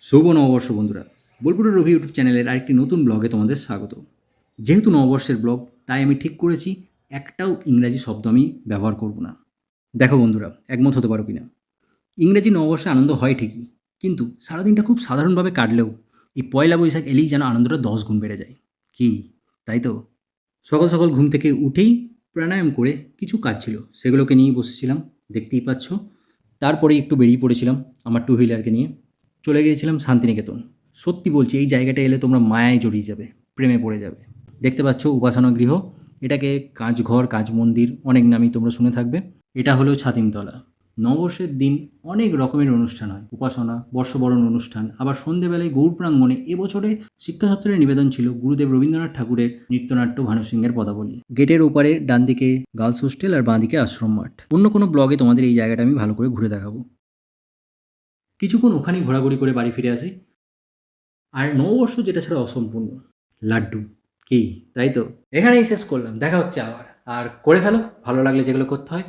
শুভ নববর্ষ বন্ধুরা। বোলপুরের রবি ইউটিউব চ্যানেলের আরেকটি নতুন ব্লগে তোমাদের স্বাগত। যেহেতু নববর্ষের ব্লগ, তাই আমি ঠিক করেছি একটাও ইংরাজি শব্দ আমি ব্যবহার করব না। দেখো বন্ধুরা, একমত হতে পারো কিনা। ইংরেজি নববর্ষে আনন্দ হয় ঠিকই, কিন্তু সারাদিনটা খুব সাধারণভাবে কাটলেও এই পয়লা বৈশাখ এলেই যেন আনন্দটা 10 গুণ বেড়ে যায়। কি তাই তো? সকাল সকাল ঘুম থেকে উঠেই প্রাণায়াম করে কিছু কাজ ছিল, সেগুলোকে নিয়েই বসেছিলাম, দেখতেই পাচ্ছ। তারপরে একটু বেরিয়ে পড়েছিলাম আমার টু হুইলারকে নিয়ে, চলে গিয়েছিলাম শান্তিনিকেতন। সত্যি বলছি, এই জায়গাটা এলে তোমরা মায়ায় জড়িয়ে যাবে, প্রেমে পড়ে যাবে। দেখতে পাচ্ছ উপাসনা গৃহ, এটাকে কাঁচঘর, কাঁচ মন্দির অনেক নামই তোমরা শুনে থাকবে। এটা হলো ছাতিমতলা। নববর্ষের দিন অনেক রকমের অনুষ্ঠান হয়, উপাসনা, বর্ষবরণ অনুষ্ঠান, আবার সন্ধেবেলায় গৌর প্রাঙ্গণে এবছরে শিক্ষাছত্রের নিবেদন ছিল গুরুদেব রবীন্দ্রনাথ ঠাকুরের নৃত্যনাট্য ভানু সিংহের পদাবলী। গেটের ওপারে ডান দিকে গার্লস হোস্টেল আর বাঁ দিকে আশ্রম মাঠ। অন্য কোনো ব্লগে তোমাদের এই জায়গাটা আমি ভালো করে ঘুরে দেখাবো। কিছুক্ষণ ওখানেই ঘোরাঘুরি করে বাড়ি ফিরে আসি। আর নববর্ষ যেটা ছিল অসম্পূর্ণ, লাড্ডু। কি তাই তো? এখানেই শেষ করলাম, দেখা হচ্ছে আবার। আর করে ফেলো ভালো লাগলে যেগুলো করতে হয়।